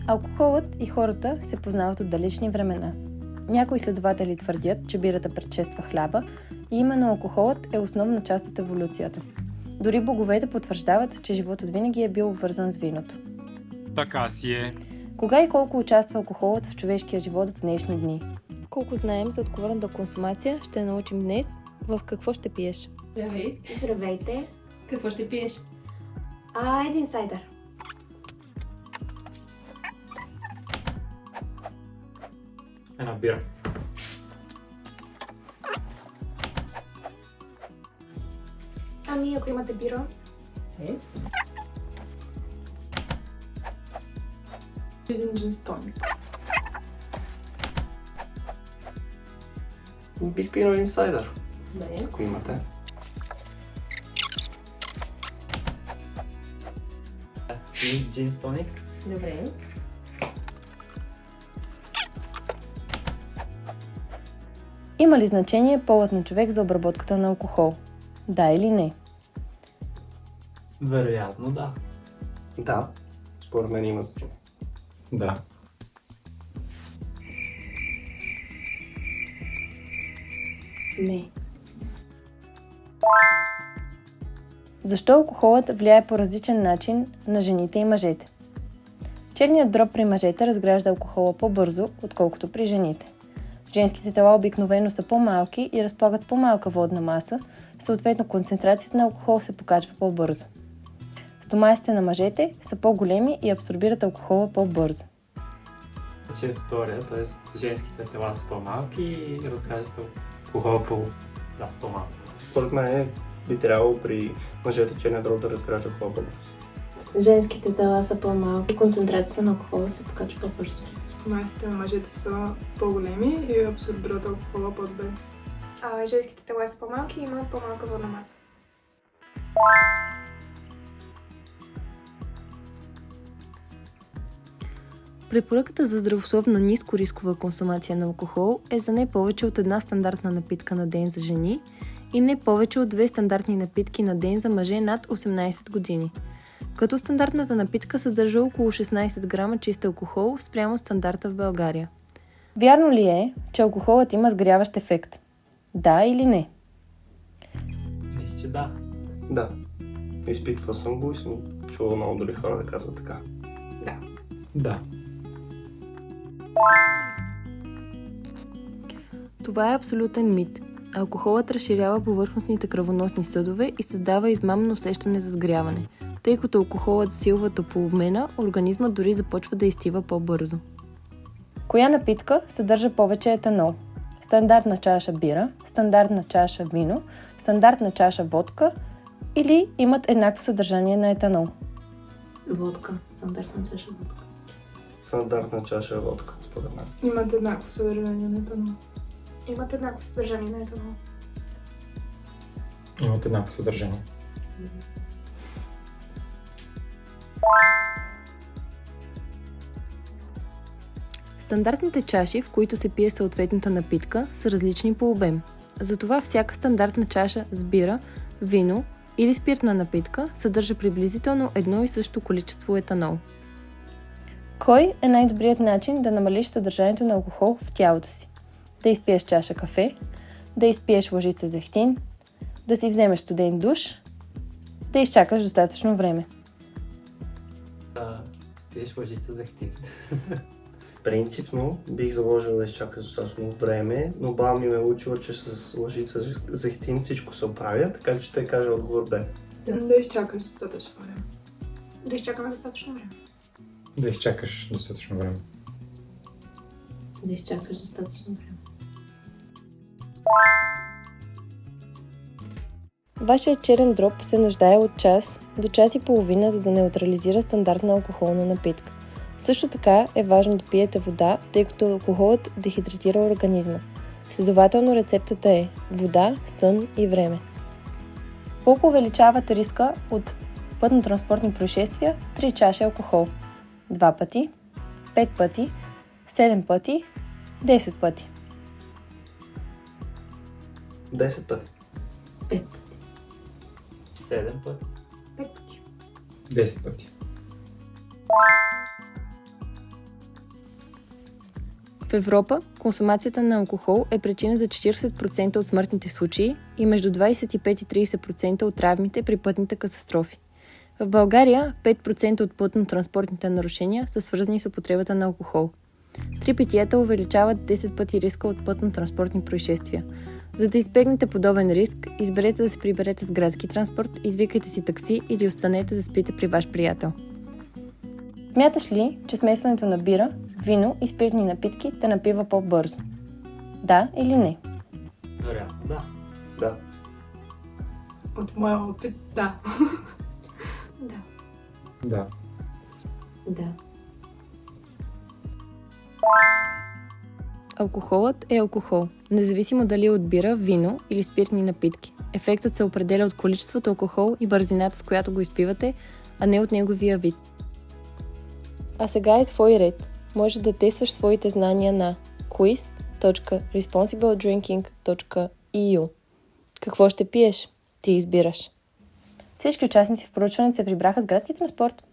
Алкохолът и хората се познават от далечни времена. Някои изследователи твърдят, че бирата предшества хляба и именно алкохолът е основна част от еволюцията. Дори боговете потвърждават, че животът винаги е бил обвързан с виното. Така си е. Кога и колко участва алкохолът в човешкия живот в днешни дни? Колко знаем за отговорната консумация, ще научим днес в Какво ще пиеш. Здравей! Здравейте! Какво ще пиеш? Един сайдър. Една бира. Ако имате бира. Един джинс тоник. Бих пинал един сайдър, Добре. ако имате. Джинс тоник. Добре. Има ли значение полът на човек за обработката на алкохол? Да или не? Вероятно, да. Да, според мен има значение. Да. Не. Защо алкохолът влияе по различен начин на жените и мъжете? Черният дроб при мъжете разгражда алкохола по-бързо, отколкото при жените. Женските тела обикновено са по-малки и разполагат с по-малка водна маса, съответно концентрацията на алкохол се покачва по-бързо. Стомасите на мъжете са по-големи и абсорбират алкохола по-бързо. Че втория, т.е. женските тела са по-малки и разграждат алкохола по-малко. Според мен би трябвало при мъжете черния дроб да разгражда по-бързо. Женските тела са по-малки, концентрацията на алкохола се покачва по-бързо. Стомасите на мъжете са по-големи и абсорбират алкохола по-добре. Женските тела са по-малки и имат по-малка водна маса. Препоръката за здравословна нискорискова консумация на алкохол е за не повече от една стандартна напитка на ден за жени и не повече от 2 стандартни напитки на ден за мъже над 18 години. Като стандартната напитка съдържа около 16 грама чист алкохол спрямо стандарта в България. Вярно ли е, че алкохолът има сгряващ ефект? Да или не? Мисля, че да. Да, изпитвал съм го и съм чувал много други хора да казват така. Да. Това е абсолютен мит. Алкохолът разширява повърхностните кръвоносни съдове и създава измамно усещане за сгряване. Тъй като алкохолът засилва топлообмена, организмът дори започва да изстива по-бързо. Коя напитка съдържа повече етанол? Стандартна чаша бира, стандартна чаша вино, стандартна чаша водка или имат еднакво съдържание на етанол? Водка. Стандартна чаша водка. Стандартна чаша водка, според мен. Имат еднакво съдържание на етанол. Имат еднакво съдържание на етанол. Имат еднакво съдържание. Стандартните чаши, в които се пие съответната напитка, са различни по обем. Затова всяка стандартна чаша с бира, вино или спиртна напитка съдържа приблизително едно и също количество етанол. Кой е най-добрият начин да намалиш съдържанието на алкохол в тялото си? Да изпиеш чаша кафе, да изпиеш лъжица зехтин, да си вземеш студен душ, да изчакаш достатъчно време. Да, спиеш лъжица зехтин. Принципно бих заложил да изчакаш достатъчно време, но баба ми ме е учила, че с лъжица зехтин всичко се оправя, така че ще кажа отговор Б. Да изчакаш достатъчно време. Да изчакаме достатъчно време. Да изчакаш достатъчно време. Да изчакаш достатъчно време. Вашият черен дроб се нуждае от час до час и половина, за да неутрализира стандартна алкохолна напитка. Също така е важно да пиете вода, тъй като алкохолът дехидратира организма. Следователно рецептата е вода, сън и време. Колко увеличавате риска от пътно-транспортни происшествия? 3 чаши алкохол. 2 пъти, 5 пъти, 7 пъти, 10 пъти. 10 пъти. 5. 7 пъти. 5 пъти. 10 пъти. В Европа консумацията на алкохол е причина за 40% от смъртните случаи и между 25 и 30% от травмите при пътните катастрофи. В България 5% от пътно-транспортните нарушения са свързани с употребата на алкохол. 3 питиета увеличават 10 пъти риска от пътно-транспортни происшествия. За да избегнете подобен риск, изберете да се приберете с градски транспорт, извикайте си такси или останете да спите при ваш приятел. Смяташ ли, че смесването на бира, вино и спиртни напитки те напива по-бързо? Да или не? Вероятно, да. Да. От моя опит, да. Да. Да. Да. Алкохолът е алкохол, независимо дали е от бира, вино или спиртни напитки. Ефектът се определя от количеството алкохол и бързината, с която го изпивате, а не от неговия вид. А сега е твой ред. Можеш да тестваш своите знания на quiz.responsibledrinking.eu. Какво ще пиеш? Ти избираш. Всички участници в проучването се прибраха с градски транспорт.